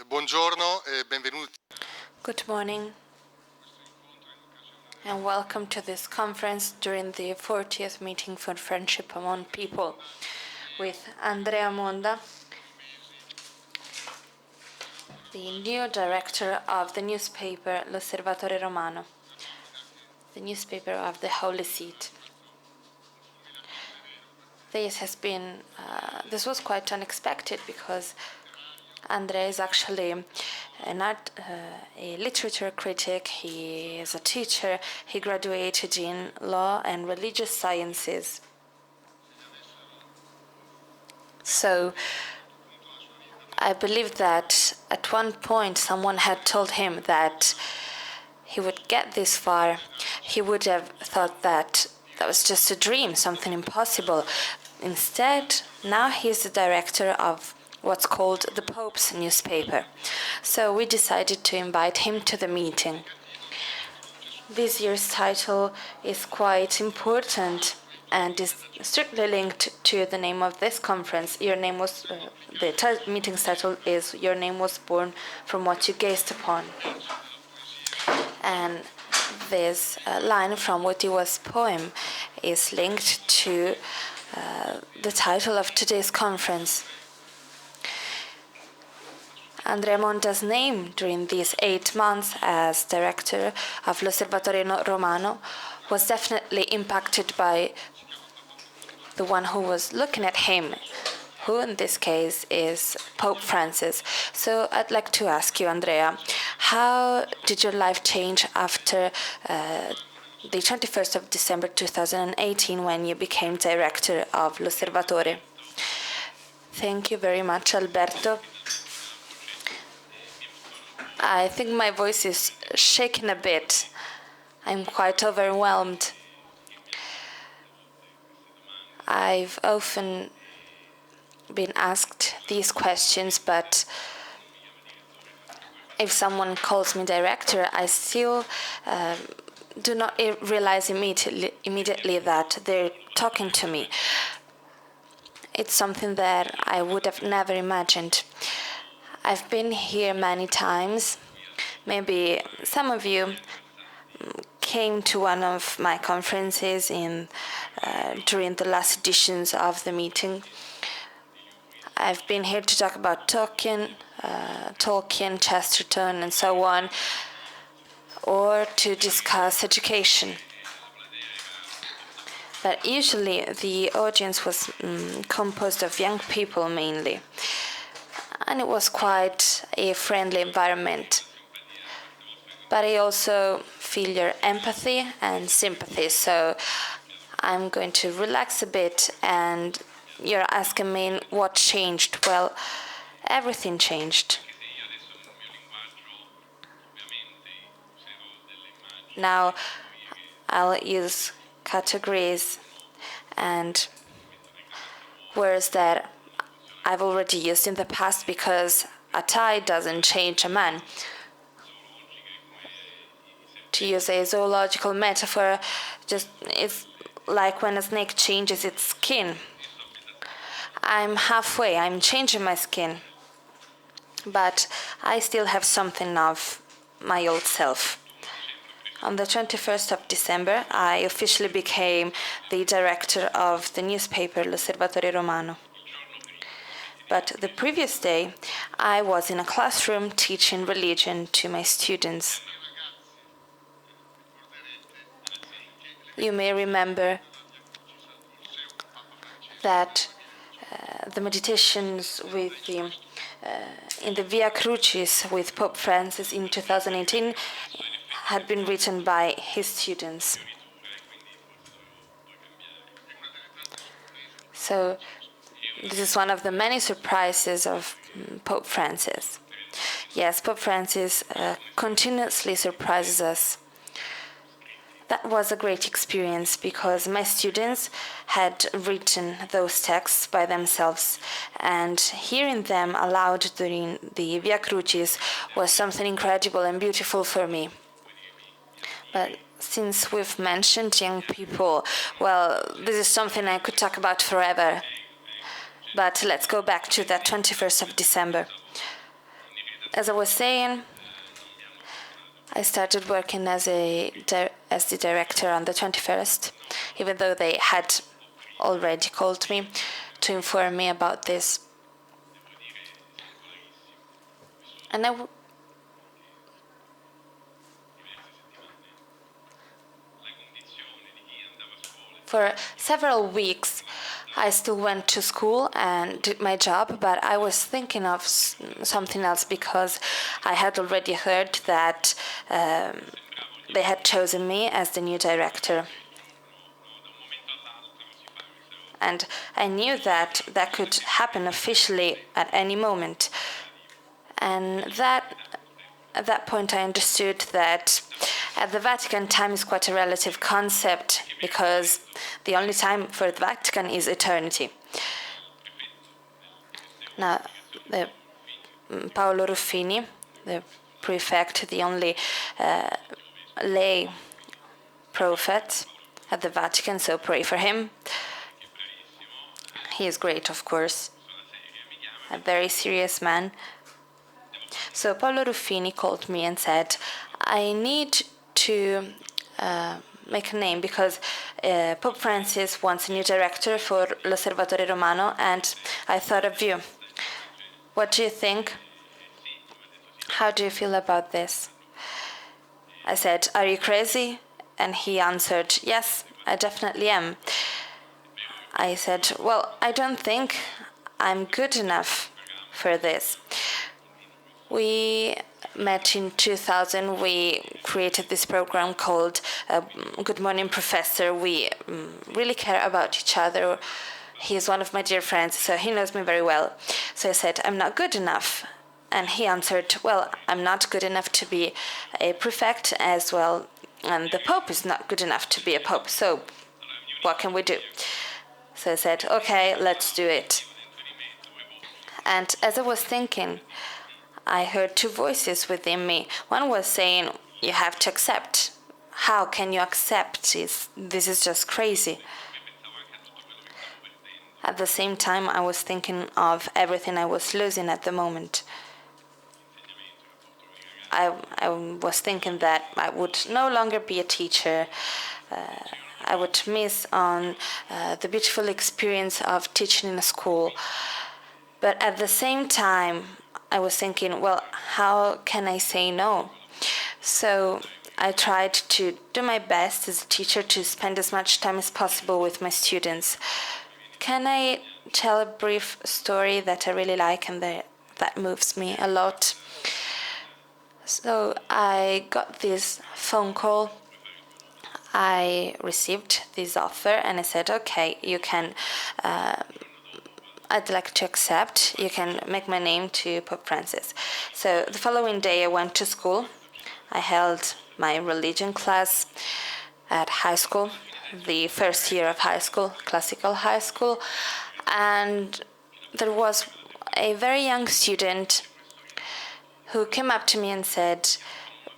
Buongiorno e benvenuti. Good morning and welcome to this conference during the 40th meeting for friendship among people with Andrea Monda, the new director of the newspaper L'Osservatore Romano, the newspaper of the Holy Seat. This was quite unexpected because Andrea is actually a literature critic. He is a teacher. He graduated in law and religious sciences. So I believe that at one point someone had told him that he would get this far. He would have thought that that was just a dream, something impossible. Instead, now he's the director of what's called the Pope's newspaper. So we decided to invite him to the meeting. This year's title is quite important and is strictly linked to the name of this conference. The meeting's title is "Your Name Was Born from What You Gazed Upon." And this line from Witiwa's poem is linked to the title of today's conference. Andrea Monda's name during these 8 months as director of L'Osservatore Romano was definitely impacted by the one who was looking at him, who in this case is Pope Francis. So I'd like to ask you, Andrea, how did your life change after the 21st of December 2018 when you became director of L'Osservatore? Thank you very much, Alberto. I think my voice is shaking a bit. I'm quite overwhelmed. I've often been asked these questions, but if someone calls me director, I still do not realize immediately that they're talking to me. It's something that I would have never imagined. I've been here many times. Maybe some of you came to one of my conferences during the last editions of the meeting. I've been here to talk about Tolkien, Chesterton, and so on, or to discuss education. But usually the audience was composed of young people mainly. And it was quite a friendly environment. But I also feel your empathy and sympathy, so I'm going to relax a bit, and you're asking me what changed. Well, everything changed. Now I'll use categories and words that I've already used in the past because a tie doesn't change a man. To use a zoological metaphor, it's like when a snake changes its skin. I'm halfway, I'm changing my skin, but I still have something of my old self. On the 21st of December, I officially became the director of the newspaper L'Osservatore Romano. But the previous day, I was in a classroom teaching religion to my students. You may remember that the meditations in the Via Crucis with Pope Francis in 2018 had been written by his students. So this is one of the many surprises of Pope Francis. Yes, Pope Francis continuously surprises us. That was a great experience because my students had written those texts by themselves, and hearing them aloud during the Via Crucis was something incredible and beautiful for me. But since we've mentioned young people, well, this is something I could talk about forever. But let's go back to that 21st of December. as I was saying, I started working as the director on the 21st, even though they had already called me to inform me about this. And for several weeks, I still went to school and did my job, but I was thinking of something else because I had already heard that they had chosen me as the new director. And I knew that that could happen officially at any moment. And at that point, I understood that at the Vatican, time is quite a relative concept because the only time for the Vatican is eternity. Now, Paolo Ruffini, the prefect, the only lay prophet at the Vatican, so pray for him. He is great, of course, a very serious man. So Paolo Ruffini called me and said, I need to make a name because Pope Francis wants a new director for L'Osservatore Romano, and I thought of you. What do you think? How do you feel about this? I said, are you crazy? And he answered, yes, I definitely am. I said, well, I don't think I'm good enough for this. We met in 2000. We created this program called Good Morning Professor. We really care about each other. He is one of my dear friends, so he knows me very well. So I said, I'm not good enough. And he answered, well, I'm not good enough to be a prefect as well, and the Pope is not good enough to be a Pope. So what can we do? So I said, okay, let's do it. And as I was thinking, I heard two voices within me. One was saying, you have to accept. How can you accept this? This is just crazy. At the same time, I was thinking of everything I was losing at the moment. I was thinking that I would no longer be a teacher. I would miss on the beautiful experience of teaching in a school. But at the same time, I was thinking, well, how can I say no? So I tried to do my best as a teacher to spend as much time as possible with my students. Can I tell a brief story that I really like and that moves me a lot? So I got this phone call. I received this offer and I said, okay, you can, I'd like to accept. You can make my name to Pope Francis. So the following day I went to school. I held my religion class at high school, the first year of high school, classical high school. And there was a very young student who came up to me and said,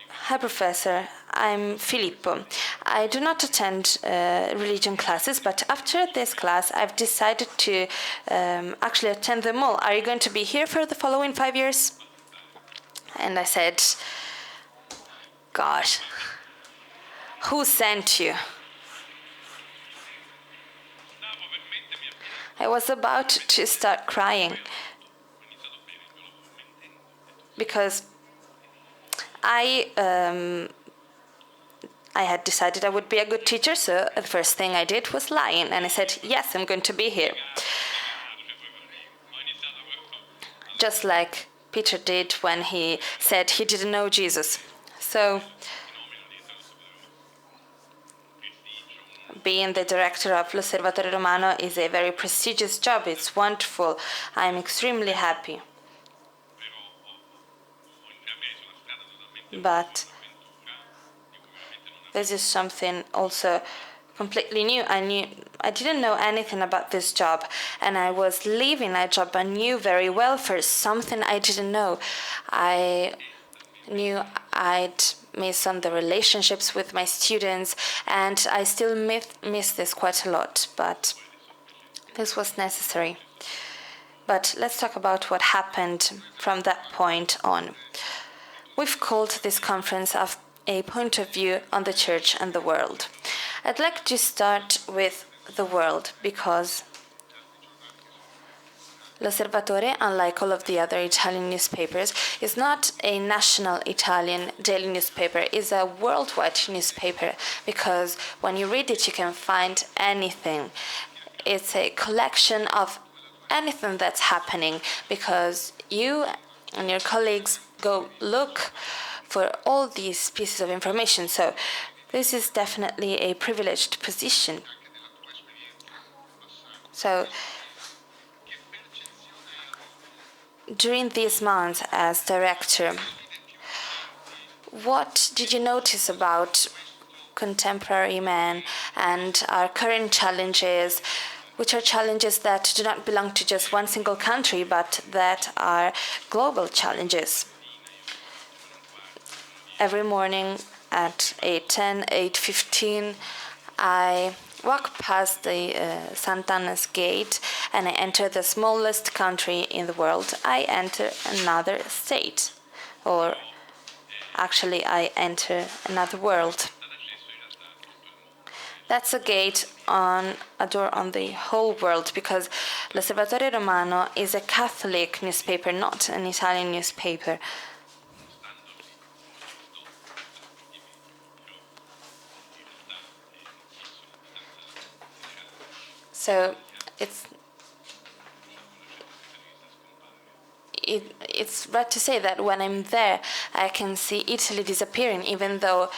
hi, Professor, I'm Filippo. I do not attend religion classes, but after this class, I've decided to actually attend them all. Are you going to be here for the following 5 years? And I said, gosh, who sent you? I was about to start crying because I had decided I would be a good teacher, so the first thing I did was lying, and I said, yes, I'm going to be here. Just like Peter did when he said he didn't know Jesus. So being the director of L'Osservatore Romano is a very prestigious job. It's wonderful. I'm extremely happy. But this is something also completely new. I didn't know anything about this job, and I was leaving a job I knew very well for something I didn't know. I knew I'd miss on the relationships with my students, and I still miss this quite a lot, but this was necessary. But let's talk about what happened from that point on. We've called this conference of a point of view on the church and the world. I'd like to start with the world because L'Osservatore, unlike all of the other Italian newspapers, is not a national Italian daily newspaper. It's a worldwide newspaper because when you read it, you can find anything. It's a collection of anything that's happening because you and your colleagues go look for all these pieces of information. So this is definitely a privileged position. So during these months as director, what did you notice about contemporary men and our current challenges, which are challenges that do not belong to just one single country, but that are global challenges? Every morning at 8:10, 8:15, I walk past the Sant'Anna's gate and I enter the smallest country in the world. I enter another state, or actually I enter another world. That's a gate on a door on the whole world because L'Osservatore Romano is a Catholic newspaper, not an Italian newspaper. So it's right to say that when I'm there, I can see Italy disappearing, even though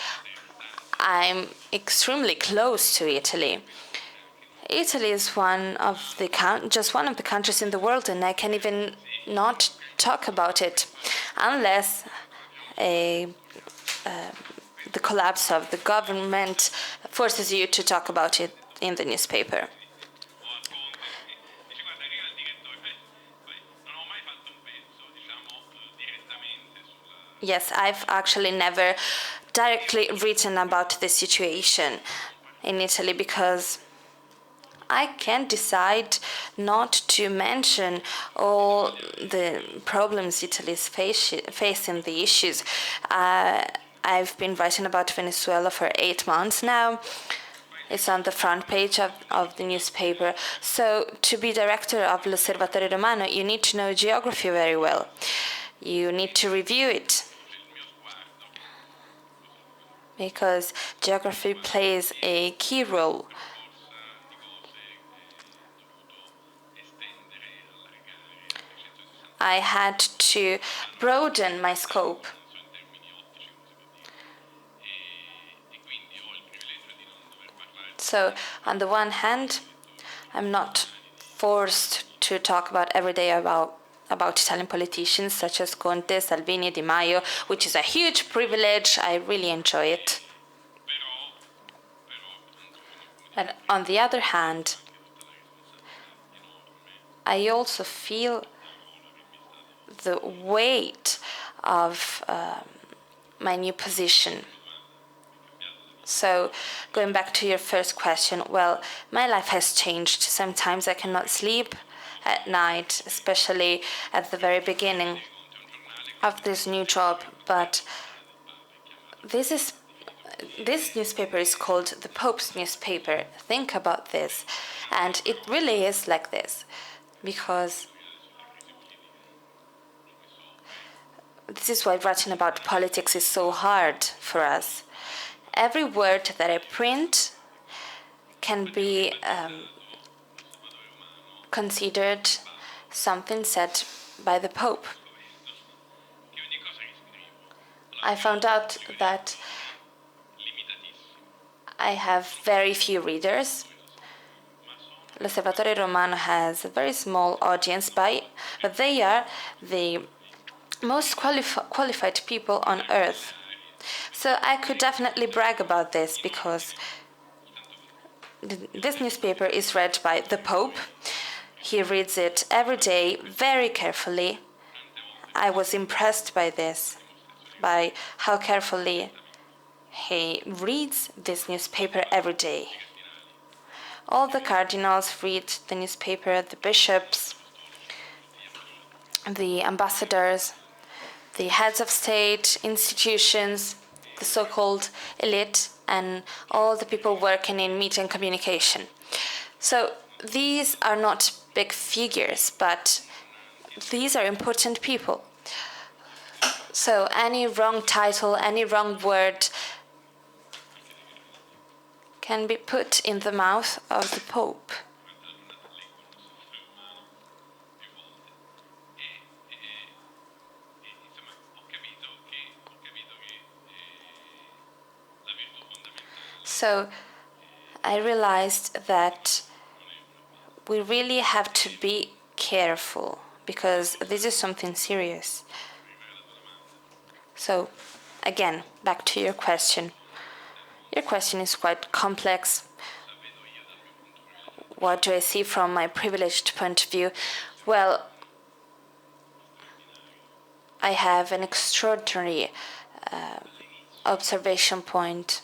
I'm extremely close to Italy. Italy is just one of the countries in the world, and I can even not talk about it unless the collapse of the government forces you to talk about it in the newspaper. Yes, I've actually never directly written about the situation in Italy because I can't decide not to mention all the problems Italy is facing, the issues. I've been writing about Venezuela for 8 months now. It's on the front page of the newspaper. So to be director of L'Osservatore Romano, you need to know geography very well. You need to review it because geography plays a key role. I had to broaden my scope. So, on the one hand, I'm not forced to talk about every day about Italian politicians such as Conte, Salvini, Di Maio, which is a huge privilege. I really enjoy it. And on the other hand, I also feel the weight of my new position. So, going back to your first question, well, my life has changed. Sometimes I cannot sleep at night, especially at the very beginning of this new job. But this newspaper is called the Pope's newspaper. Think about this. And it really is like this, because this is why writing about politics is so hard for us. Every word that I print can be considered something said by the Pope. I found out that I have very few readers. L'Osservatore Romano has a very small audience, but they are the most qualified people on earth. So I could definitely brag about this because this newspaper is read by the Pope. He reads it every day very carefully. I was impressed by this, by how carefully he reads this newspaper every day. All the cardinals read the newspaper, the bishops. the ambassadors, the heads of state, institutions, the so-called elite, and all the people working in media and communication. So these are not big figures, but these are important people. So any wrong title, any wrong word can be put in the mouth of the Pope. So I realized that we really have to be careful because this is something serious. So, again, back to your question. Your question is quite complex. What do I see from my privileged point of view? Well, I have an extraordinary observation point.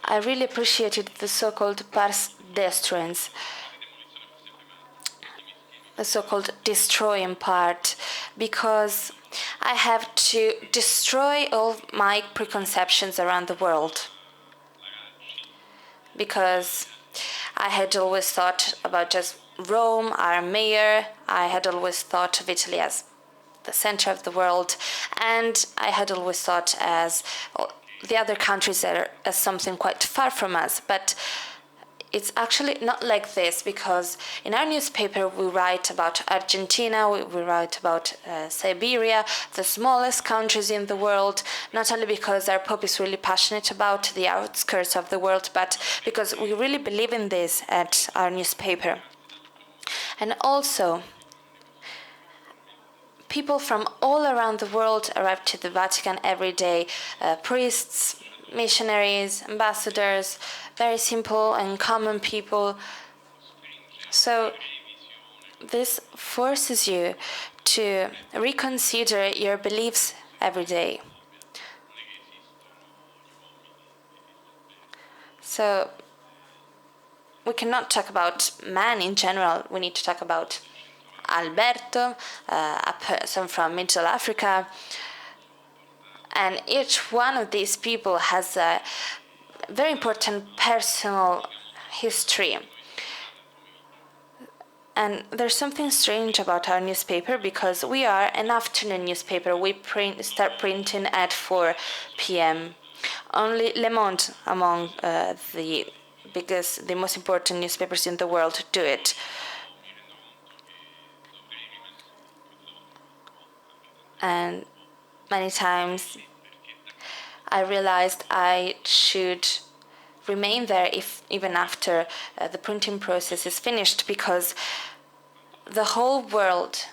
I really appreciated the so-called pars destruens, the so-called destroying part, because I have to destroy all my preconceptions around the world. Because I had always thought about just Rome, our mayor, I had always thought of Italy as the center of the world, and I had always thought as the other countries as something quite far from us. But it's actually not like this, because in our newspaper we write about Argentina, we write about Siberia, the smallest countries in the world, not only because our Pope is really passionate about the outskirts of the world, but because we really believe in this at our newspaper. And also, people from all around the world arrive to the Vatican every day, priests, missionaries, ambassadors, very simple and common people. So this forces you to reconsider your beliefs every day. So we cannot talk about man in general. We need to talk about Alberto, a person from Middle Africa. And each one of these people has a very important personal history. And there's something strange about our newspaper, because we are an afternoon newspaper. We start printing at 4 p.m. Only Le Monde, among the most important newspapers in the world, do it. And many times I realized I should remain there even after the printing process is finished, because the whole world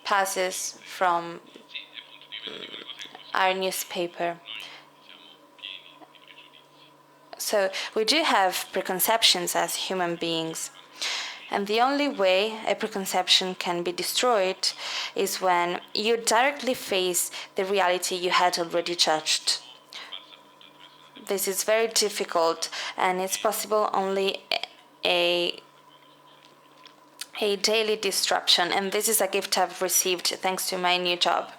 passes from our newspaper. So we do have preconceptions as human beings. And the only way a preconception can be destroyed is when you directly face the reality you had already judged. This is very difficult, and it's possible only a daily disruption, and this is a gift I've received thanks to my new job.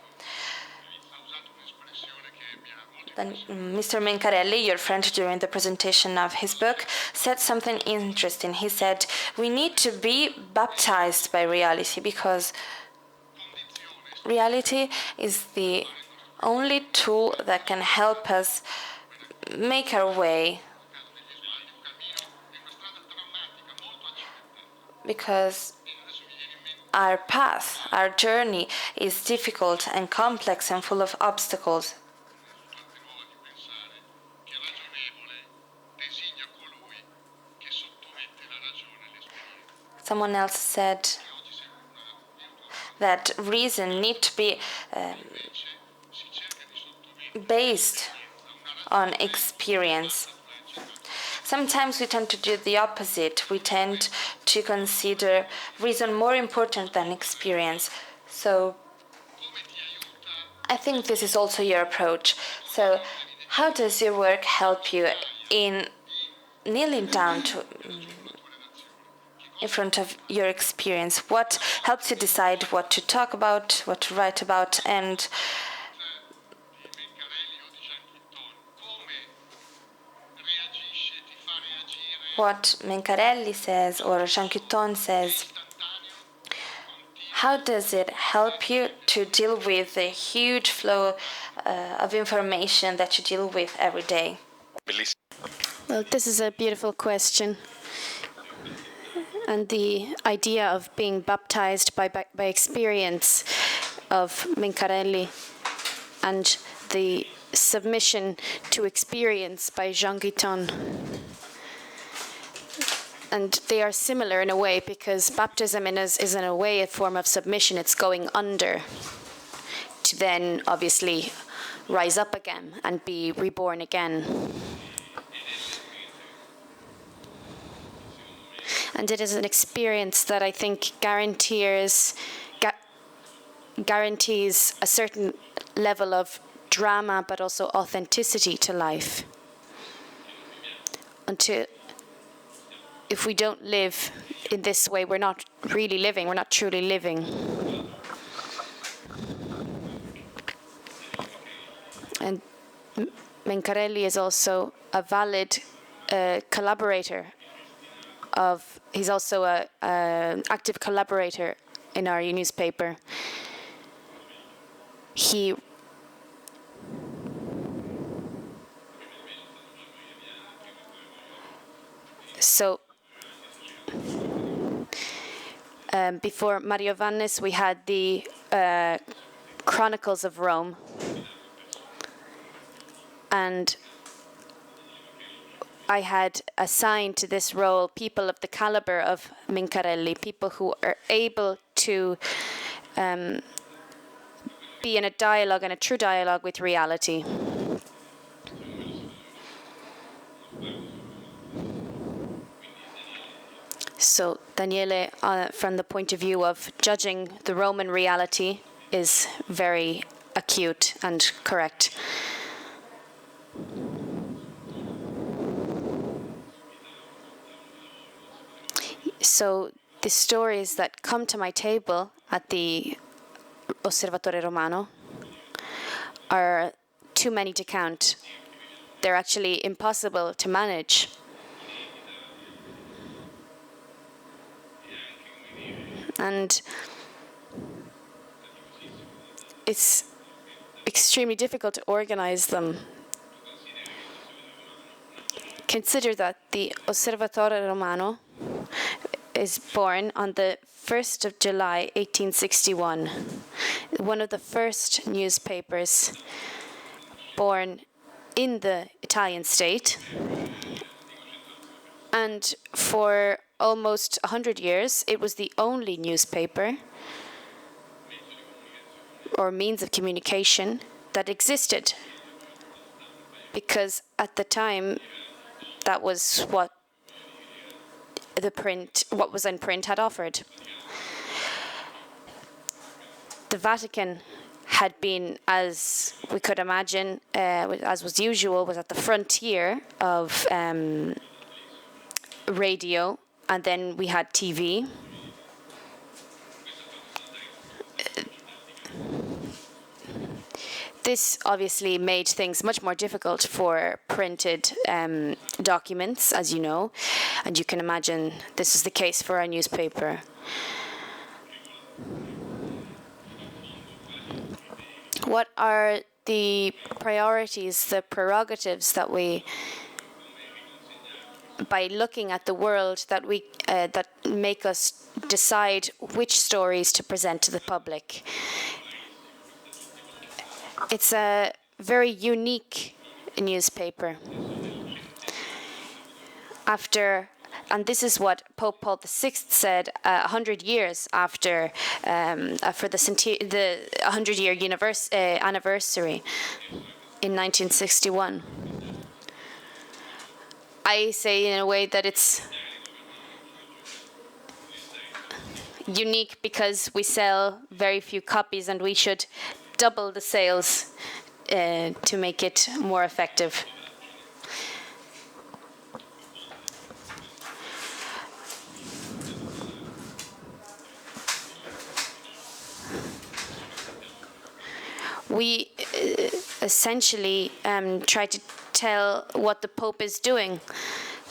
Then Mr. Mencarelli, your friend during the presentation of his book, said something interesting. He said, we need to be baptized by reality, because reality is the only tool that can help us make our way. Because our path, our journey is difficult and complex and full of obstacles. Someone else said that reason needs to be based on experience. Sometimes we tend to do the opposite. We tend to consider reason more important than experience. So I think this is also your approach. So how does your work help you in kneeling down in front of your experience? What helps you decide what to talk about, what to write about, and what Mencarelli says or Jean says? How does it help you to deal with the huge flow of information that you deal with every day? Well, this is a beautiful question. And the idea of being baptized by experience of Mencarelli and the submission to experience by Jean Guiton. And they are similar in a way because baptism is in a way a form of submission. It's going under to then obviously rise up again and be reborn again. And it is an experience that I think guarantees a certain level of drama, but also authenticity to life. If we don't live in this way, we're not really living, we're not truly living. And Mencarelli is also a valid collaborator he's also an active collaborator in our newspaper. Before Mario Vannes, we had the Chronicles of Rome. And I had assigned to this role people of the caliber of Mencarelli, people who are able to be in a dialogue, and a true dialogue with reality. So Daniele, from the point of view of judging the Roman reality, is very acute and correct. So the stories that come to my table at the Osservatore Romano are too many to count. They're actually impossible to manage. And it's extremely difficult to organize them. Consider that the Osservatore Romano is born on the 1st of July, 1861. One of the first newspapers born in the Italian state. And for almost 100 years, it was the only newspaper or means of communication that existed. Because at the time, that was what what was in print had offered. The Vatican had been, as we could imagine, as was usual, was at the frontier of radio, and then we had TV. This obviously made things much more difficult for printed documents, as you know, and you can imagine this is the case for our newspaper. What are the priorities, the prerogatives that we, by looking at the world, that we that make us decide which stories to present to the public? It's a very unique newspaper. And this is what Pope Paul VI said 100 years after, for the 100-year anniversary in 1961. I say in a way that it's unique because we sell very few copies, and we should double the sales to make it more effective. we essentially try to tell what the Pope is doing.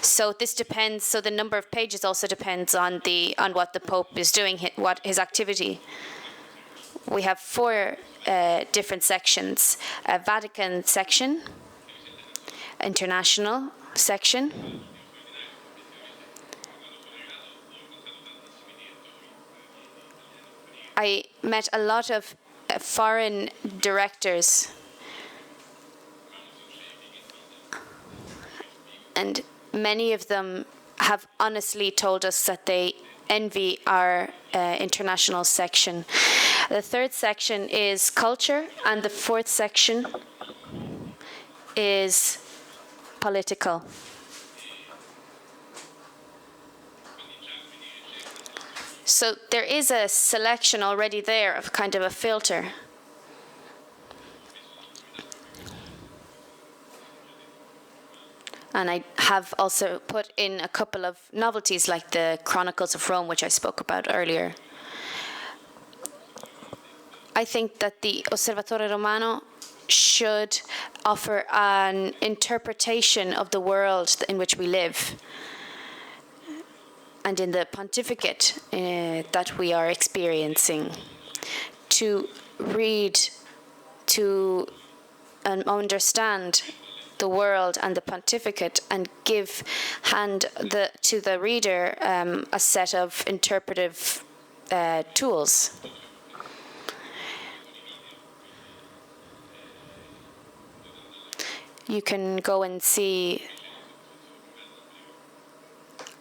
So this depends. So the number of pages also depends on what the Pope is doing, what his activity. We have 4 different sections: a Vatican section, international section, I met a lot of foreign directors, and many of them have honestly told us that they envy our international section. The 3rd section is culture, and the 4th section is political. So there is a selection already there of kind of a filter. And I have also put in a couple of novelties like the Chronicles of Rome, which I spoke about earlier. I think that the Osservatore Romano should offer an interpretation of the world in which we live and in the pontificate that we are experiencing, to read, to understand the world and the pontificate, and give to the reader a set of interpretive tools. You can go and see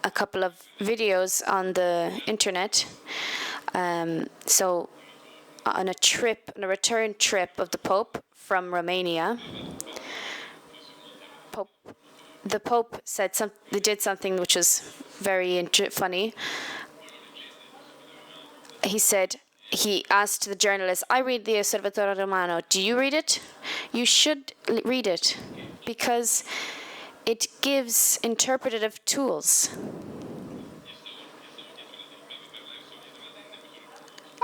a couple of videos on the internet. So on a return trip of the Pope from Romania, the Pope did something which was very funny. He asked the journalist, "I read the Osservatore Romano. Do you read it? You should read it, because it gives interpretative tools."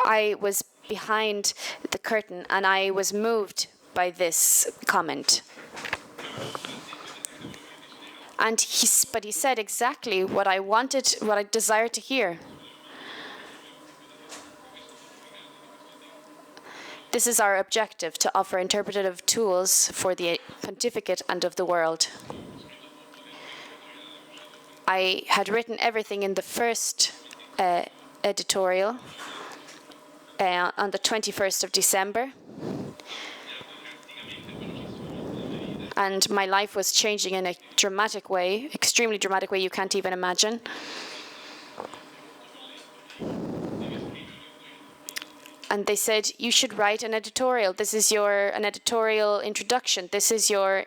I was behind the curtain and I was moved by this comment. But he said exactly what I wanted, what I desired to hear. This is our objective, to offer interpretative tools for the pontificate and of the world. I had written everything in the first editorial on the 21st of December. And my life was changing in a dramatic way, extremely dramatic way you can't even imagine. And they said, "You should write an editorial. This is an editorial introduction. This is your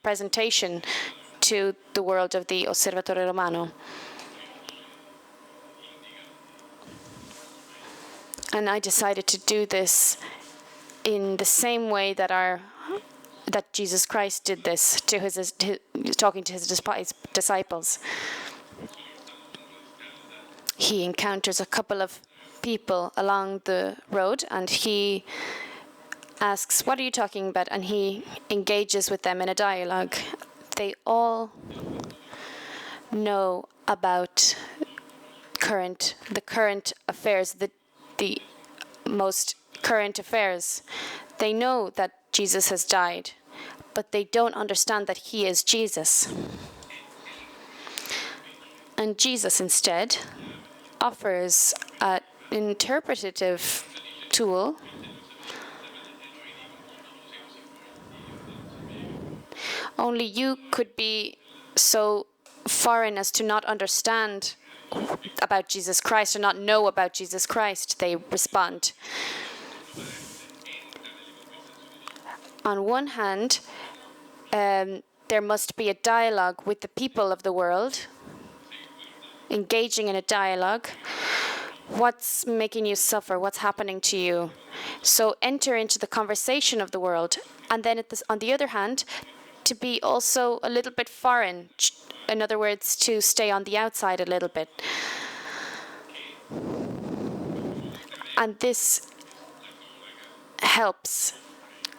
presentation to the world of the Osservatore Romano." And I decided to do this in the same way that Jesus Christ did this talking to his disciples. He encounters a couple of people along the road and he asks, "What are you talking about?" And he engages with them in a dialogue. They all know about the current affairs, the most current affairs. They know that Jesus has died, but they don't understand that he is Jesus. And Jesus instead offers an interpretative tool only you could be so foreign as to not understand about Jesus Christ or not know about Jesus Christ, they respond. On one hand, there must be a dialogue with the people of the world, engaging in a dialogue. What's making you suffer? What's happening to you? So enter into the conversation of the world. And then on the other hand, to be also a little bit foreign. In other words, to stay on the outside a little bit. And this helps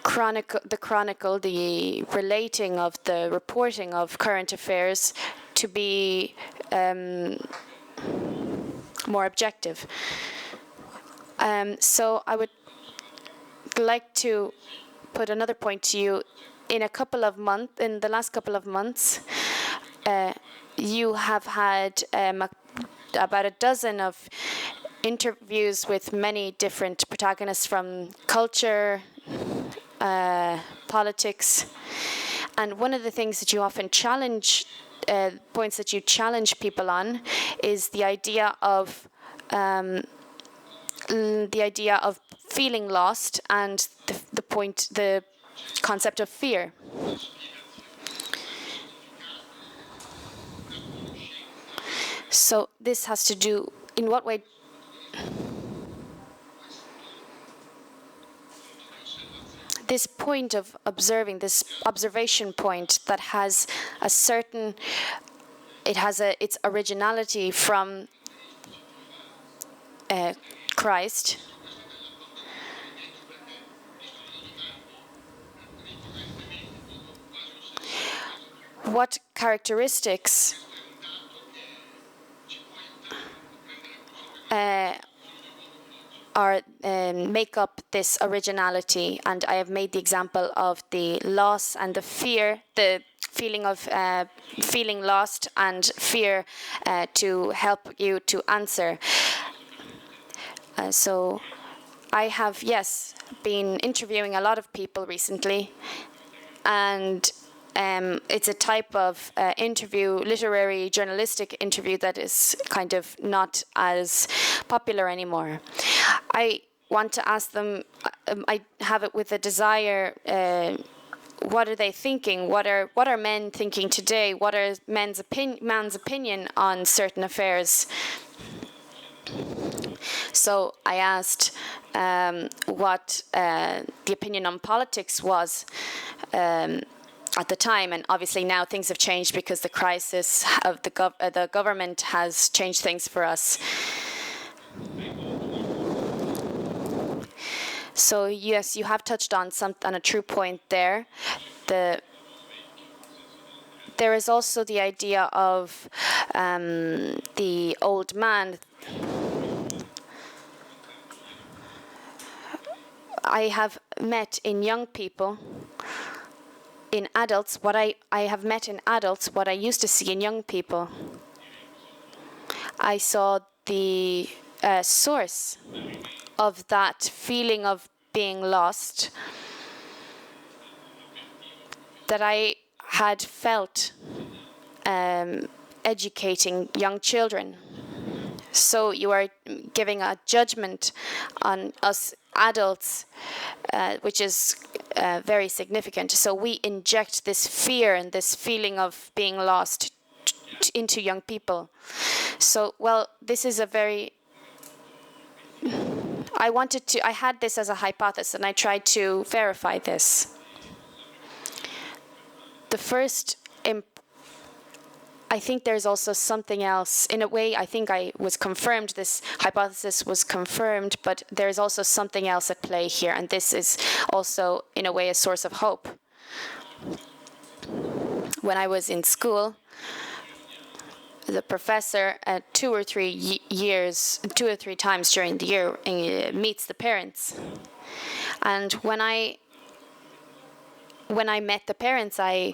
the relating of the reporting of current affairs to be more objective. So I would like to put another point to you. In the last couple of months, you have had about a dozen of interviews with many different protagonists from culture, politics, and one of the things that you often challenge, points that you challenge people on, is the idea of feeling lost and the concept of fear. So this has to do, in what way? This point of observing, this observation point that has a certain, its originality from Christ. What characteristics make up this originality? And I have made the example of the loss and the fear, the feeling of feeling lost and fear to help you to answer. So I have, yes, been interviewing a lot of people recently, and it's a type of interview, literary, journalistic interview, that is kind of not as popular anymore. I want to ask them, I have it with a desire, what are they thinking? What are men thinking today? What are man's opinion on certain affairs? So I asked what the opinion on politics was at the time, and obviously now things have changed because the crisis of the government has changed things for us. So yes, you have touched on a true point there. There is also the idea of the old man. I have met in young people, in adults, what I have met in adults, what I used to see in young people. I saw the source of that feeling of being lost that I had felt educating young children. So you are giving a judgment on us adults, which is very significant. So we inject this fear and this feeling of being lost into young people. So, well, this is a very... I had this as a hypothesis, and I tried to verify this. The first... I think there's also something else. In a way, I think this hypothesis was confirmed, but there's also something else at play here, and this is also, in a way, a source of hope. When I was in school, the professor, 2 or 3 times during the year, meets the parents. And when I met the parents, I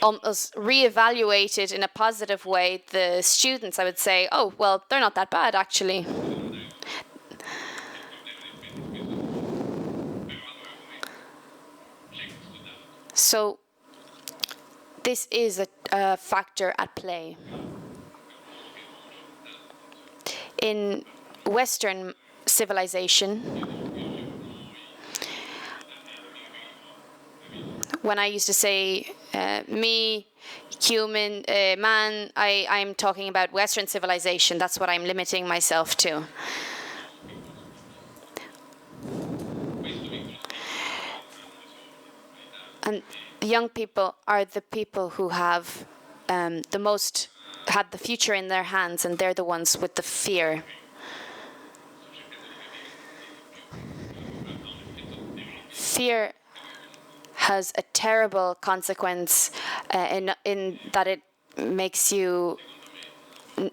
almost reevaluated in a positive way the students. I would say, oh, well, they're not that bad, actually. So this is a factor at play. In Western civilization, when I used to say me, human, man, I'm talking about Western civilization. That's what I'm limiting myself to. And the young people are the people who have had the future in their hands, and they're the ones with the fear. fear has a terrible consequence in that it makes you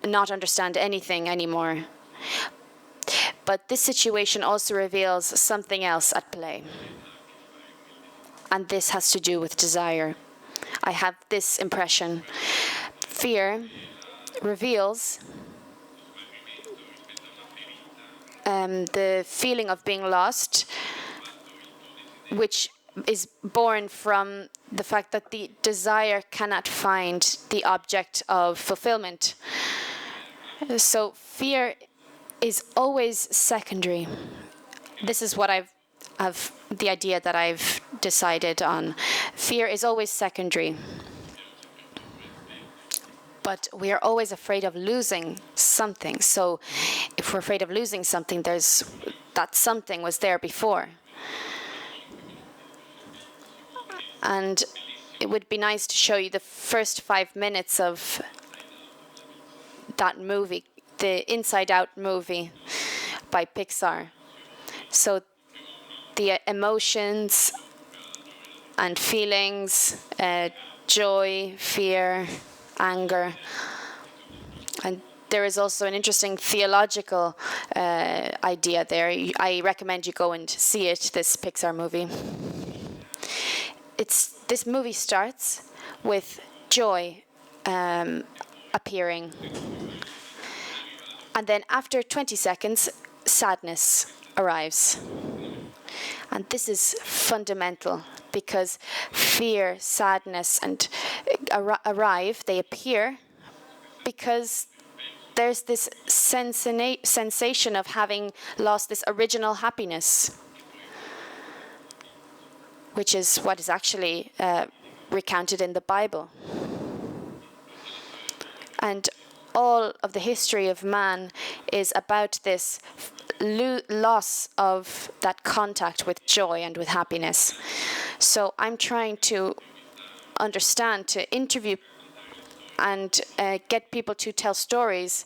not understand anything anymore. But this situation also reveals something else at play. And this has to do with desire. I have this impression. Fear reveals the feeling of being lost, which is born from the fact that the desire cannot find the object of fulfillment. So fear is always secondary. This is what the idea that I've decided on. Fear is always secondary. But we are always afraid of losing something. So if we're afraid of losing something, that something was there before. And it would be nice to show you the first 5 minutes of that movie, the Inside Out movie by Pixar. So the emotions and feelings, joy, fear, anger. And there is also an interesting theological idea there. I recommend you go and see it, this Pixar movie. This movie starts with joy appearing. And then after 20 seconds, sadness arrives. And this is fundamental because fear, sadness, and they appear because there's this sensation of having lost this original happiness, which is what is actually recounted in the Bible. And all of the history of man is about this loss of that contact with joy and with happiness. So I'm trying to understand, to interview and get people to tell stories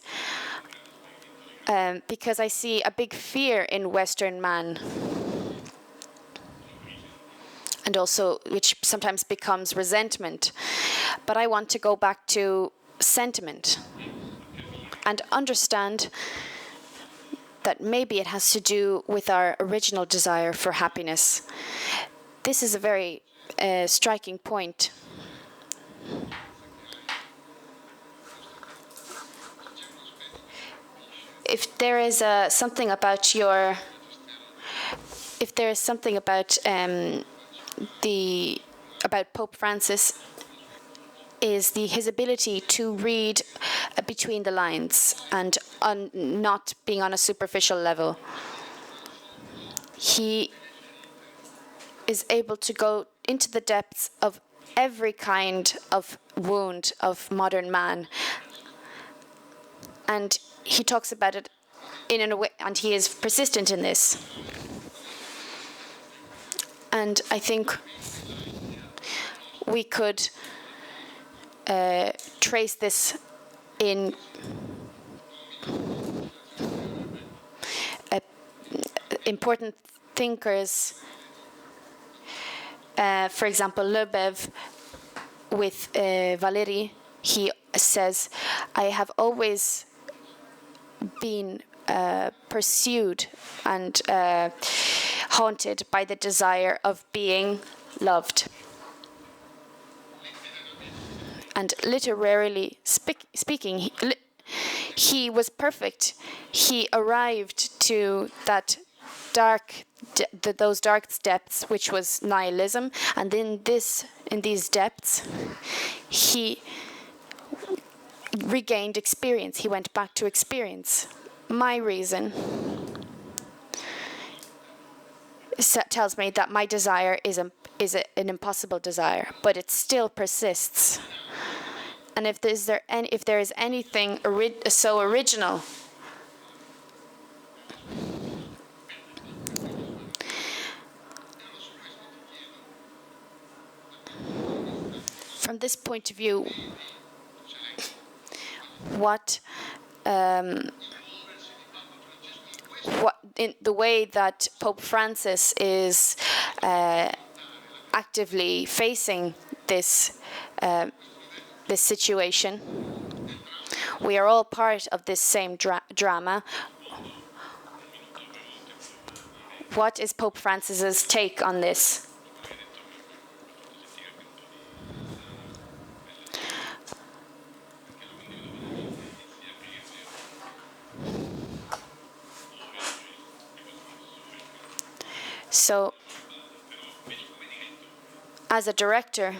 because I see a big fear in Western man, and also which sometimes becomes resentment. But I want to go back to sentiment and understand that maybe it has to do with our original desire for happiness. This is a very striking point. If there is something about about Pope Francis, is his ability to read between the lines and not being on a superficial level. He is able to go into the depths of every kind of wound of modern man. And he talks about it in a way, and he is persistent in this. And I think we could trace this in important thinkers. For example, Lebev with Valéry, he says, I have always been pursued and haunted by the desire of being loved. And literarily speaking, he was perfect. He arrived to that those dark depths, which was nihilism, and in these depths, he regained experience. He went back to experience. My reason tells me that my desire is an impossible desire, but it still persists. And if there is anything so original, from this point of view, what in the way that Pope Francis is actively facing this this situation. We are all part of this same drama. What is Pope Francis's take on this? So, as a director,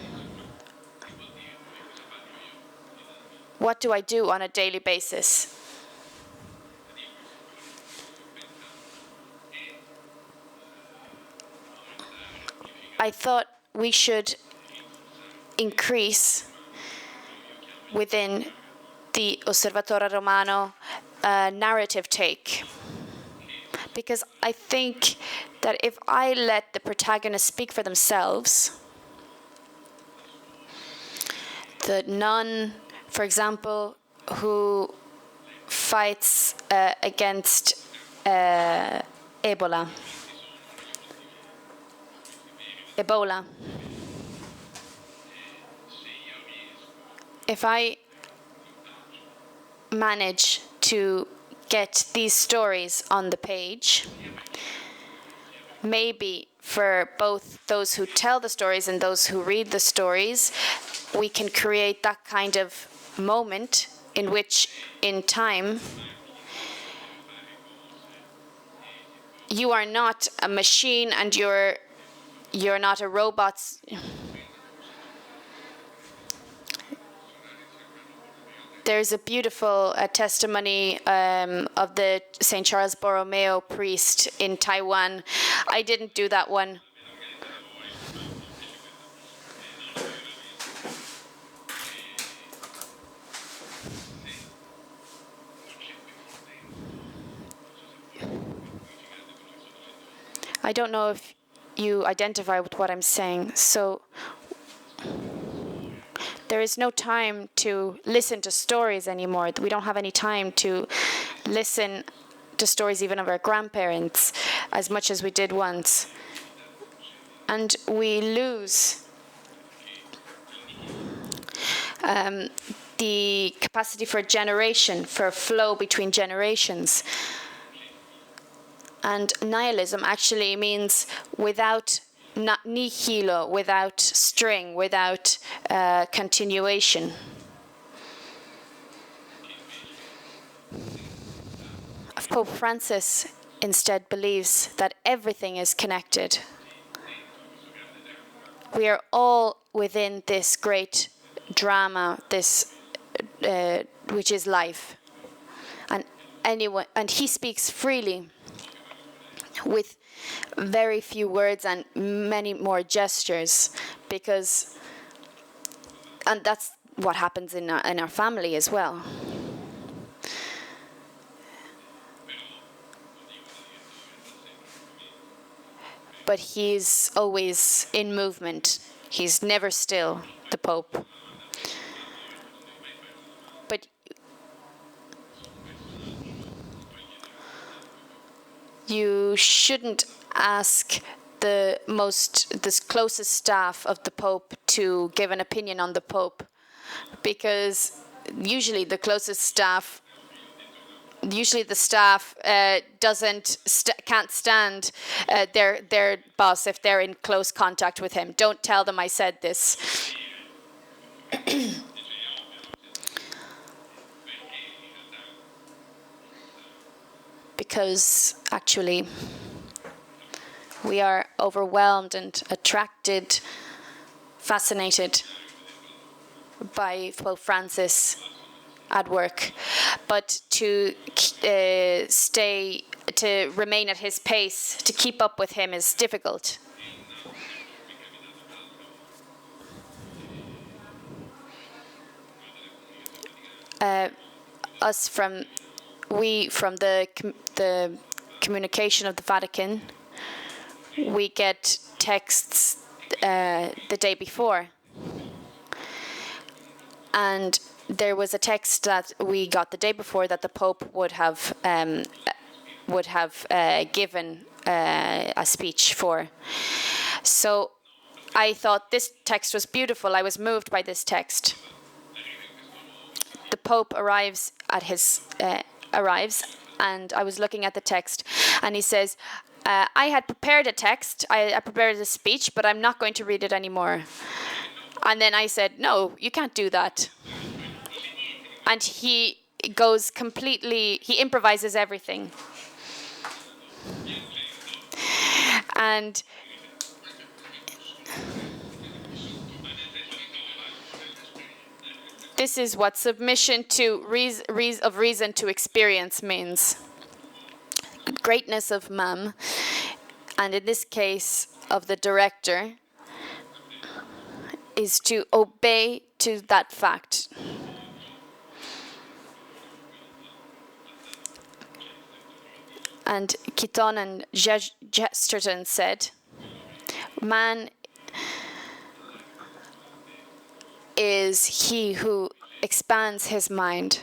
what do I do on a daily basis? I thought we should increase within the Osservatore Romano narrative take. Because I think that if I let the protagonists speak for themselves, the nun, for example, who fights against Ebola. If I manage to get these stories on the page, maybe for both those who tell the stories and those who read the stories, we can create that kind of moment in which, in time, you are not a machine and you're not a robot. There's a beautiful testimony of the St. Charles Borromeo priest in Taiwan. I didn't do that one. I don't know if you identify with what I'm saying. So there is no time to listen to stories anymore. We don't have any time to listen to stories even of our grandparents as much as we did once. And we lose the capacity for generation, for flow between generations. And nihilism actually means without nihilo, without string, without continuation. Pope Francis instead believes that everything is connected. We are all within this great drama, this which is life, and he speaks freely, with very few words and many more gestures, and that's what happens in our family as well. But he's always in movement. He's never still, the Pope. But you shouldn't ask the closest staff of the Pope to give an opinion on the Pope, because usually the staff can't stand their boss if they're in close contact with him. Don't tell them I said this. Because actually we are overwhelmed and attracted, fascinated by Pope Francis at work, but to remain at his pace, to keep up with him is difficult. From the communication of the Vatican, we get texts the day before, and there was a text that we got the day before that the Pope would have given a speech for. So I thought this text was beautiful. I was moved by this text. The Pope arrives, and I was looking at the text, and he says, I had prepared a text, I prepared a speech, but I'm not going to read it anymore. And then I said, no, you can't do that. And he improvises everything. And this is what submission to reason to experience means. Greatness of mum, and in this case of the director, is to obey to that fact. And Keaton and Chesterton said, man is he who expands his mind.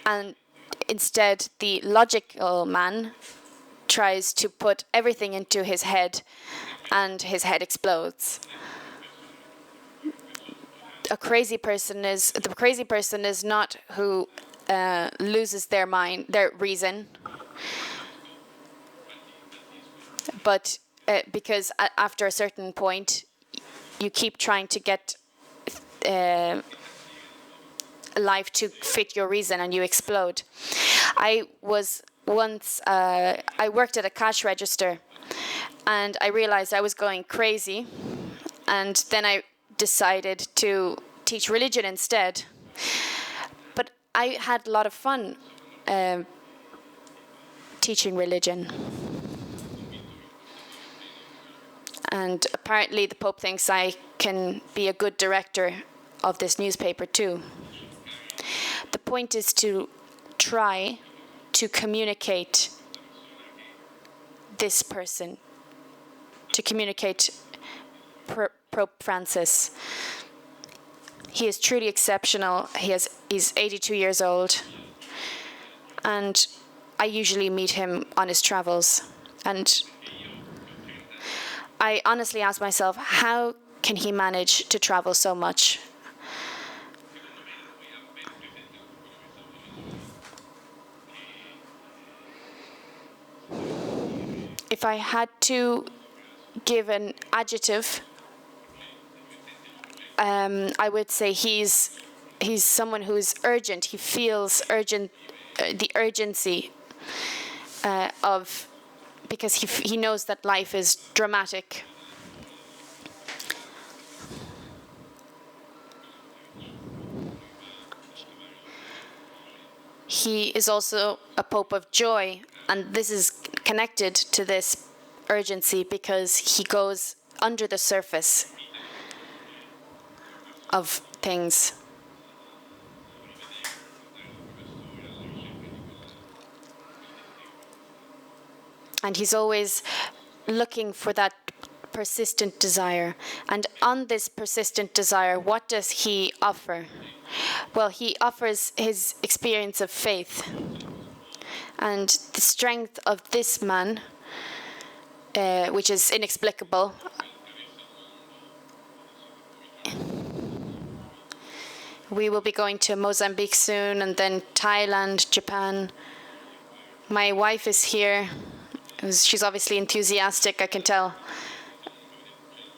And instead, the logical man tries to put everything into his head, and his head explodes. The crazy person is not who loses their mind, their reason, but because after a certain point, you keep trying to get life to fit your reason, and you explode. I worked at a cash register, and I realized I was going crazy, and then I decided to teach religion instead. But I had a lot of fun teaching religion. And apparently the Pope thinks I can be a good director of this newspaper too. The point is to try to communicate this person, to communicate Pope Francis. He is truly exceptional. He's 82 years old, and I usually meet him on his travels. And I honestly ask myself, how can he manage to travel so much? If I had to give an adjective, I would say he's someone who is urgent. He feels urgent, the urgency because he knows that life is dramatic. He is also a Pope of joy, and this is connected to this urgency because he goes under the surface of things. And he's always looking for that persistent desire. And on this persistent desire, what does he offer? Well, he offers his experience of faith. And the strength of this man, which is inexplicable. We will be going to Mozambique soon, and then Thailand, Japan. My wife is here. She's obviously enthusiastic, I can tell.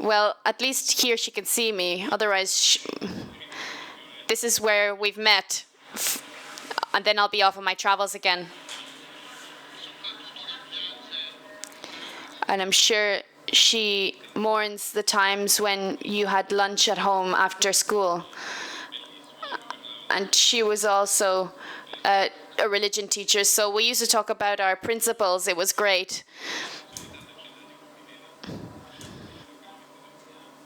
Well, at least here she can see me. Otherwise, this is where we've met. And then I'll be off on my travels again. And I'm sure she mourns the times when you had lunch at home after school. And she was also a religion teacher, so we used to talk about our principles. It was great.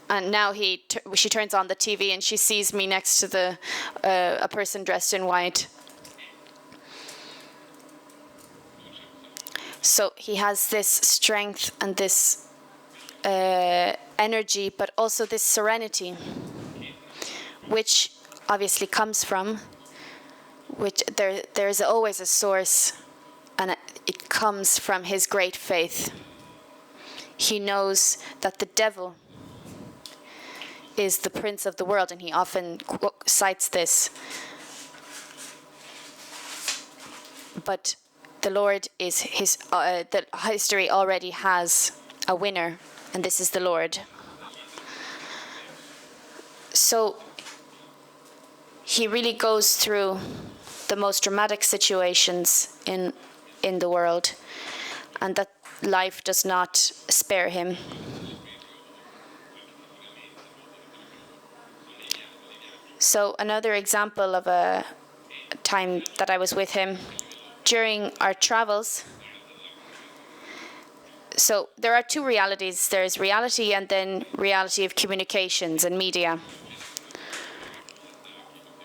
And now she turns on the TV and she sees me next to a person dressed in white. So he has this strength and this energy, but also this serenity, which obviously comes from, which there is always a source, and it comes from his great faith. He knows that the devil is the prince of the world, and he often cites this. But the Lord is the history already has a winner, and this is the Lord. So he really goes through the most dramatic situations in the world, and that life does not spare him. So another example of a time that I was with him during our travels. So there are two realities. There's reality and then reality of communications and media.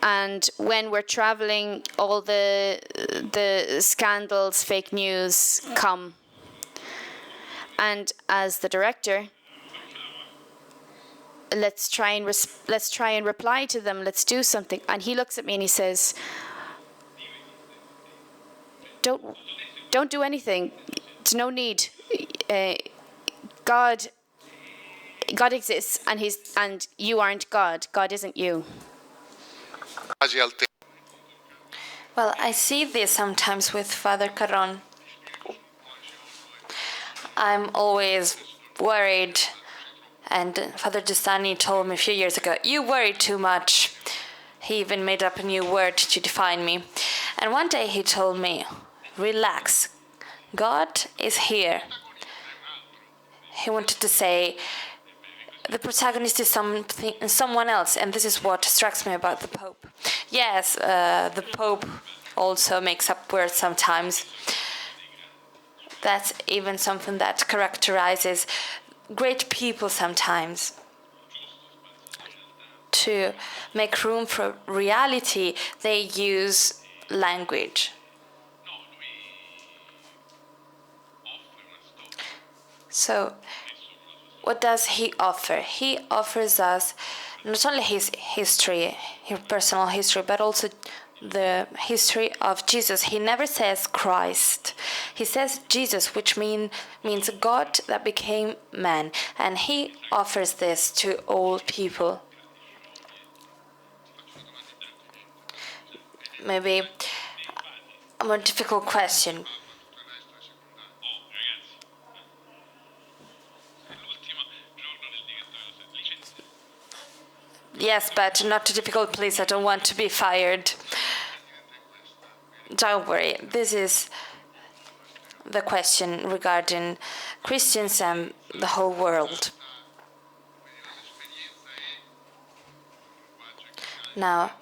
And when we're traveling, all the scandals, fake news come. And as the director, let's try and reply to them. Let's do something. And he looks at me and he says, "Don't do anything. There's no need. God exists, and you aren't God. God isn't you." Well, I see this sometimes with Father Caron. I'm always worried, and Father Giussani told me a few years ago, "You worry too much." He even made up a new word to define me. And one day he told me, "Relax, God is here." He wanted to say, the protagonist is someone else, and this is what strikes me about the Pope. Yes, the Pope also makes up words sometimes. That's even something that characterizes great people sometimes. To make room for reality, they use language. So, what does he offer? He offers us not only his history, his personal history, but also the history of Jesus. He never says Christ. He says Jesus, which means God that became man. And he offers this to all people. Maybe a more difficult question. Yes, but not too difficult, please. I don't want to be fired. Don't worry. This is the question regarding Christians and the whole world. Now,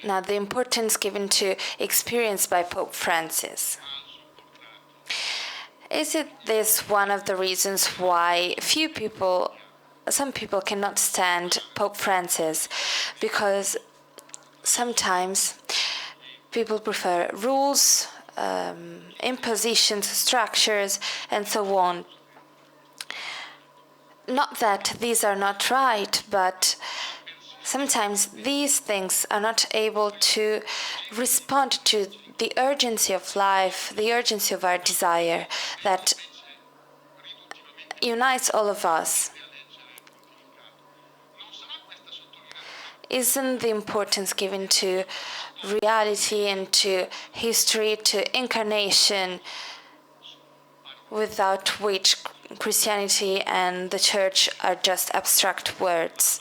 the importance given to experience by Pope Francis. Is it this one of the reasons why some people cannot stand Pope Francis? Because sometimes people prefer rules, impositions, structures, and so on. Not that these are not right, but sometimes these things are not able to respond to the urgency of life, the urgency of our desire that unites all of us. Isn't the importance given to reality and to history, to incarnation, without which Christianity and the Church are just abstract words?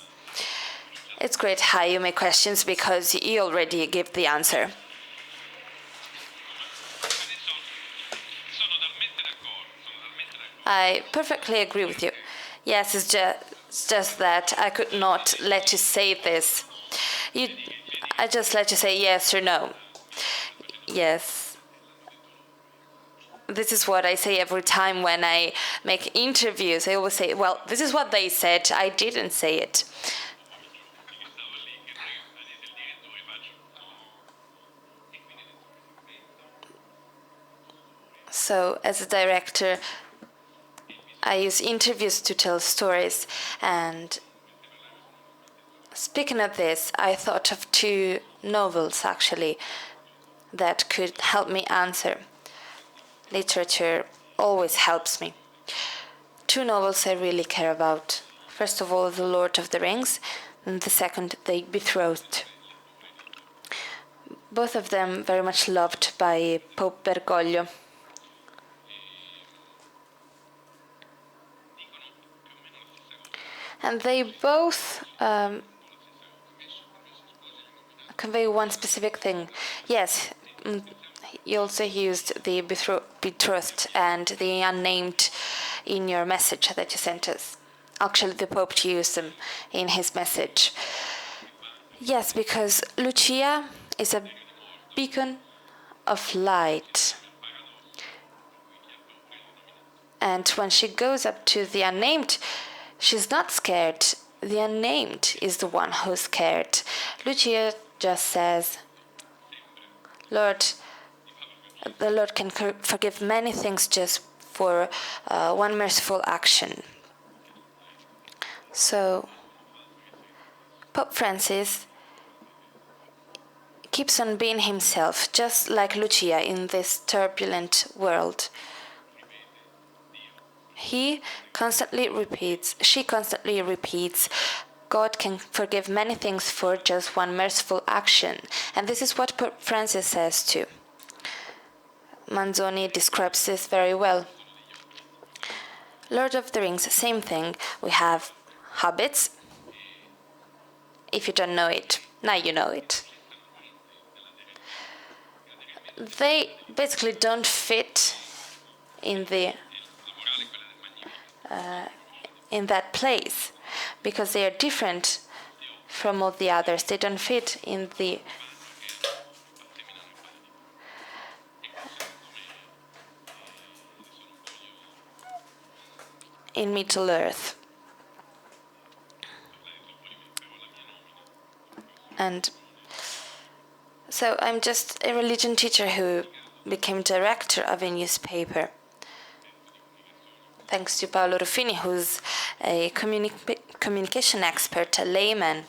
It's great how you make questions because you already give the answer. I perfectly agree with you. Yes, it's just that I could not let you say this. I just let you say yes or no. Yes. This is what I say every time when I make interviews. I always say, well, this is what they said. I didn't say it. So, as a director, I use interviews to tell stories, and Speaking of this, I thought of two novels actually that could help me answer. Literature always helps me. Two novels I really care about. First of all, The Lord of the Rings, and the second, The Betrothed. Both of them very much loved by Pope Bergoglio. And they both convey one specific thing. Yes, you also used the betrothed and the unnamed in your message that you sent us. Actually, the Pope used them in his message. Yes, because Lucia is a beacon of light. And when she goes up to the unnamed, she's not scared. The unnamed is the one who's scared. Lucia just says, Lord, the Lord can forgive many things just for one merciful action. So, Pope Francis keeps on being himself, just like Lucia in this turbulent world. She constantly repeats, God can forgive many things for just one merciful action. And this is what Pope Francis says too. Manzoni describes this very well. Lord of the Rings, same thing. We have hobbits. If you don't know it, now you know it. They basically don't fit in that place because they are different from all the others. They don't fit in Middle Earth. And so I'm just a religion teacher who became director of a newspaper. Thanks to Paolo Ruffini, who's a communication expert, a layman,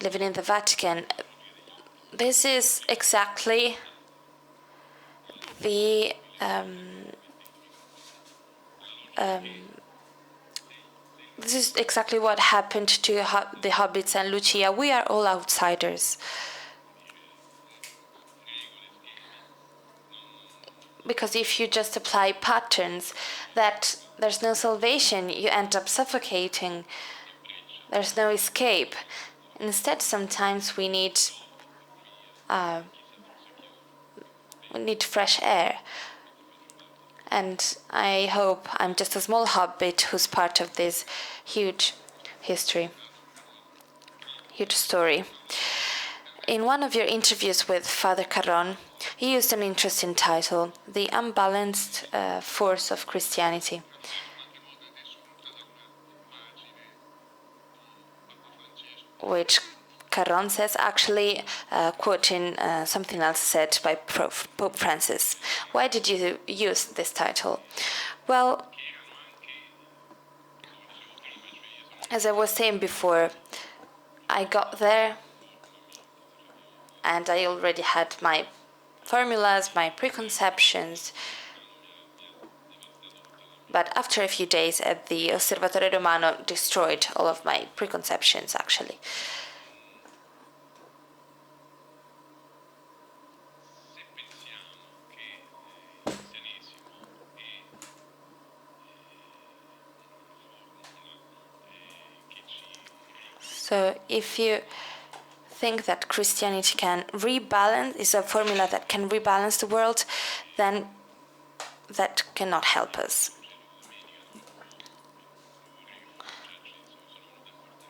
living in the Vatican. This is exactly the this is exactly what happened to the hobbits and Lucia. We are all outsiders. Because if you just apply patterns, that there's no salvation, you end up suffocating. There's no escape. Instead, sometimes we need fresh air. And I hope I'm just a small hobbit who's part of this huge history, huge story. In one of your interviews with Father Carron, he used an interesting title, The Unbalanced Force of Christianity. Which Carron says, actually quoting something else said by Pope Francis. Why did you use this title? Well, as I was saying before, I got there and I already had my formulas, my preconceptions. But after a few days at the Osservatore Romano destroyed all of my preconceptions, actually. So if you think that Christianity can rebalance, is a formula that can rebalance the world, then that cannot help us.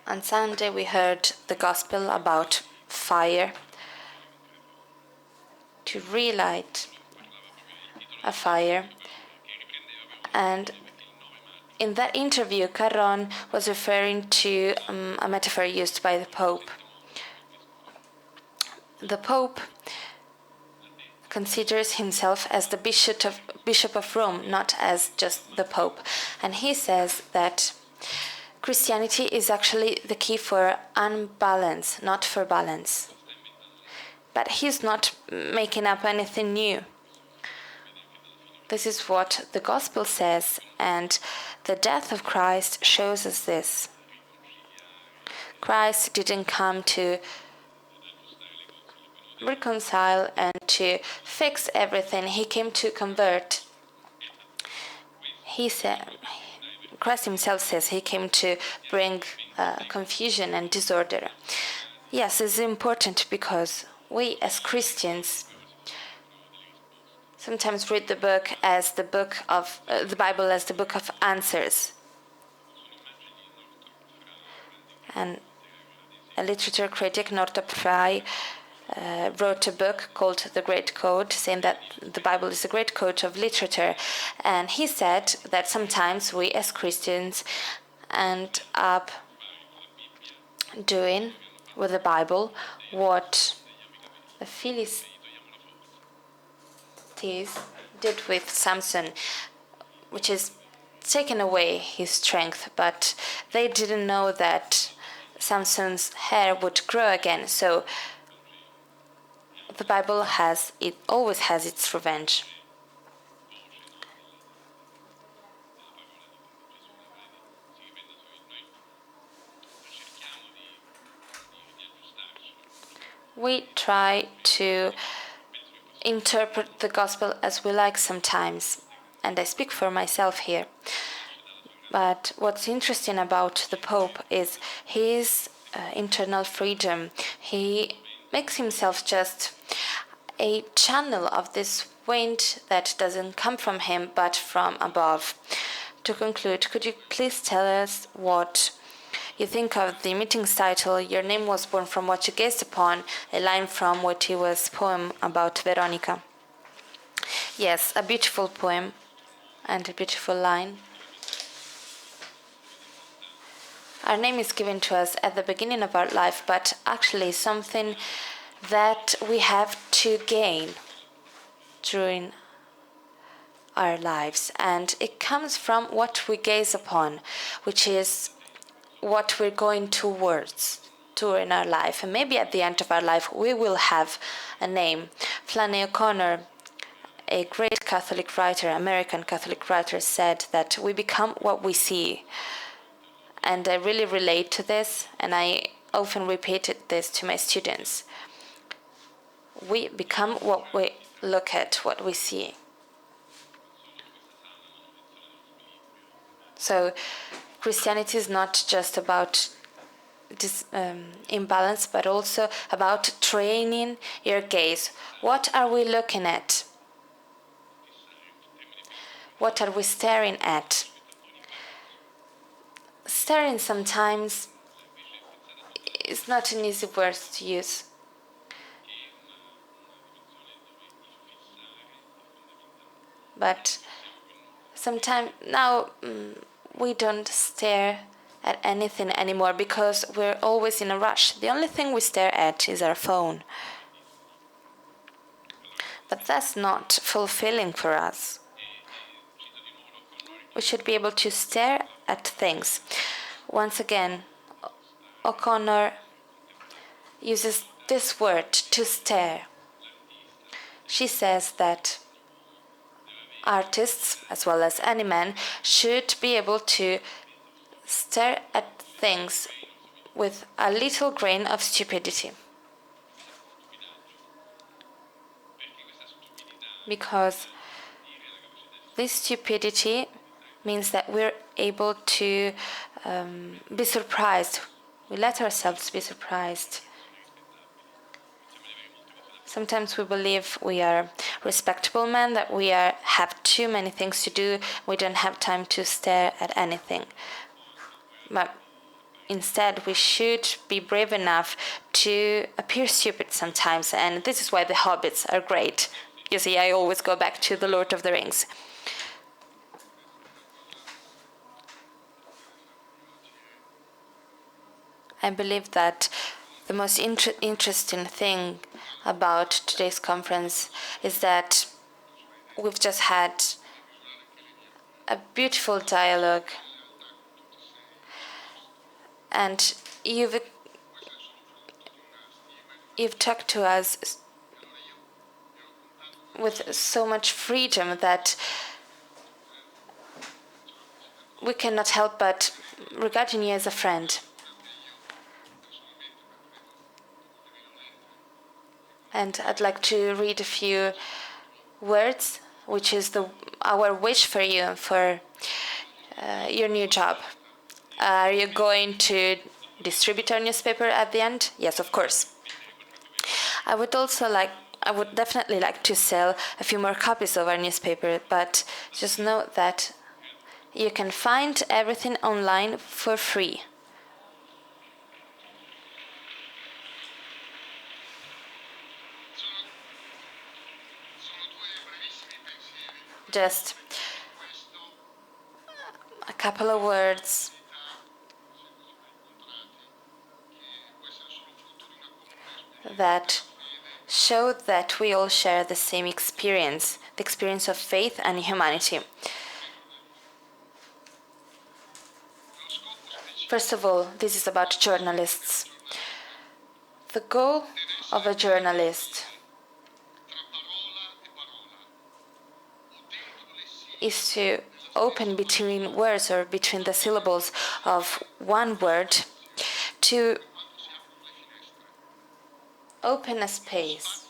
On Sunday we heard the gospel about fire, to relight a fire. And in that interview, Carron was referring to a metaphor used by the Pope. The Pope considers himself as the Bishop of Rome, not as just the Pope. And he says that Christianity is actually the key for unbalance, not for balance. But he's not making up anything new. This is what the gospel says, and the death of Christ shows us this. Christ didn't come to reconcile and to fix everything. He came to convert. He said, Christ himself says he came to bring confusion and disorder. Yes, it's important because we as Christians sometimes read the book as the book of the Bible as the book of answers. And a literature critic, Northrop Frye, wrote a book called The Great Code, saying that the Bible is a great code of literature. And he said that sometimes we as Christians end up doing with the Bible what the Philistines did with Samson, which is taking away his strength, but they didn't know that Samson's hair would grow again. So the Bible always has its revenge. We try to interpret the gospel as we like sometimes, and I speak for myself here. But what's interesting about the Pope is his internal freedom. He makes himself just a channel of this wind that doesn't come from him but from above. To conclude, could you please tell us what you think of the meeting's title, Your Name Was Born from What You Gazed Upon, a line from what was poem about Veronica? Yes, a beautiful poem and a beautiful line. Our name is given to us at the beginning of our life, but actually something that we have to gain during our lives. And it comes from what we gaze upon, which is what we're going towards during our life. And maybe at the end of our life, we will have a name. Flannery O'Connor, a great Catholic writer, American Catholic writer, said that we become what we see. And I really relate to this, and I often repeated this to my students. We become what we look at, what we see. So Christianity is not just about this imbalance, but also about training your gaze. What are we looking at? What are we staring at? Staring sometimes is not an easy word to use. But sometimes now we don't stare at anything anymore because we're always in a rush. The only thing we stare at is our phone. But that's not fulfilling for us. We should be able to stare at things. Once again, O'Connor uses this word, to stare. She says that artists, as well as any man, should be able to stare at things with a little grain of stupidity. Because this stupidity means that we're able to be surprised. We let ourselves be surprised. Sometimes we believe we are respectable men, that we have too many things to do. We don't have time to stare at anything. But instead, we should be brave enough to appear stupid sometimes. And this is why the hobbits are great. You see, I always go back to the Lord of the Rings. I believe that the most interesting thing about today's conference is that we've just had a beautiful dialogue And you've talked to us with so much freedom that we cannot help but regarding you as a friend. And I'd like to read a few words, which is our wish for you for your new job. Are you going to distribute our newspaper at the end? Yes, of course. I would definitely like to sell a few more copies of our newspaper, but just note that you can find everything online for free. Just a couple of words that show that we all share the same experience, the experience of faith and humanity. First of all, this is about journalists. The goal of a journalist is to open between words or between the syllables of one word to open a space,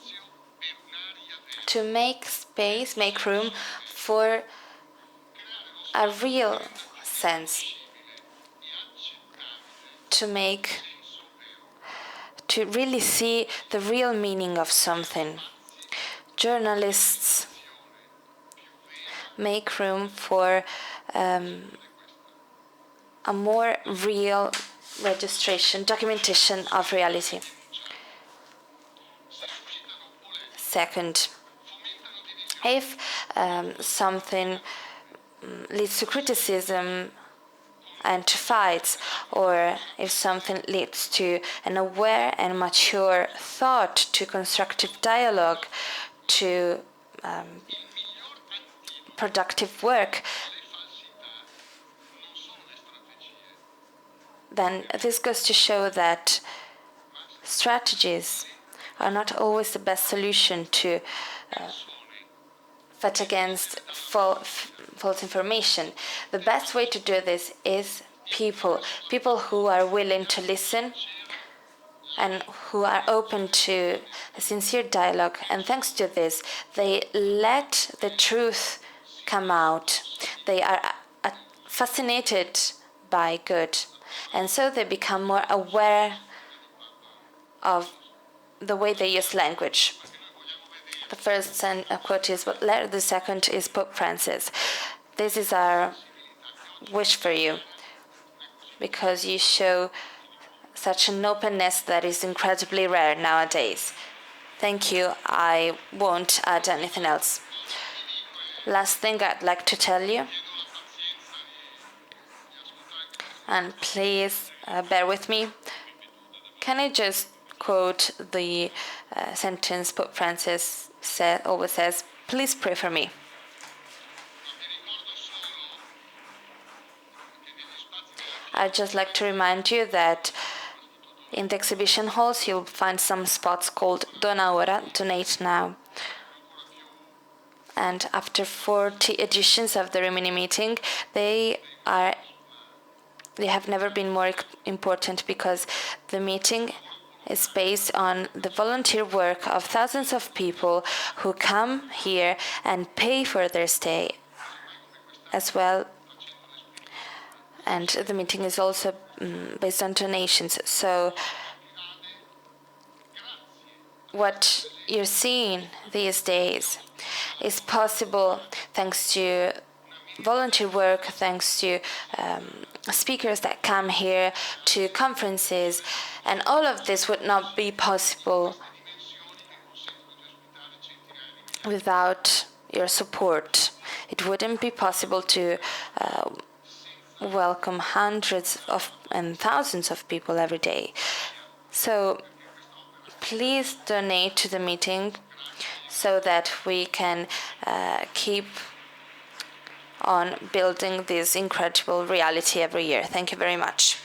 to make space, make room for a real sense, to really see the real meaning of something. Journalists make room for a more real registration, documentation of reality. Second, if something leads to criticism and to fights, or if something leads to an aware and mature thought, to constructive dialogue, to productive work, then this goes to show that strategies are not always the best solution to fight against false information. The best way to do this is people who are willing to listen and who are open to a sincere dialogue. And thanks to this, they let the truth come out. They are fascinated by good. And so they become more aware of the way they use language. The first quote is Butler, the second is Pope Francis. This is our wish for you, because you show such an openness that is incredibly rare nowadays. Thank you. I won't add anything else. Last thing I'd like to tell you, and please bear with me. Can I just quote the sentence Pope Francis always says, please pray for me. I'd just like to remind you that in the exhibition halls you'll find some spots called Dona Ora, donate now. And after 40 editions of the Rimini meeting, they have never been more important, because the meeting is based on the volunteer work of thousands of people who come here and pay for their stay as well. And the meeting is also based on donations. So what you're seeing these days is possible thanks to volunteer work, thanks to speakers that come here, to conferences, and all of this would not be possible without your support. It wouldn't be possible to welcome hundreds of and thousands of people every day. So please donate to the meeting so that we can keep on building this incredible reality every year. Thank you very much.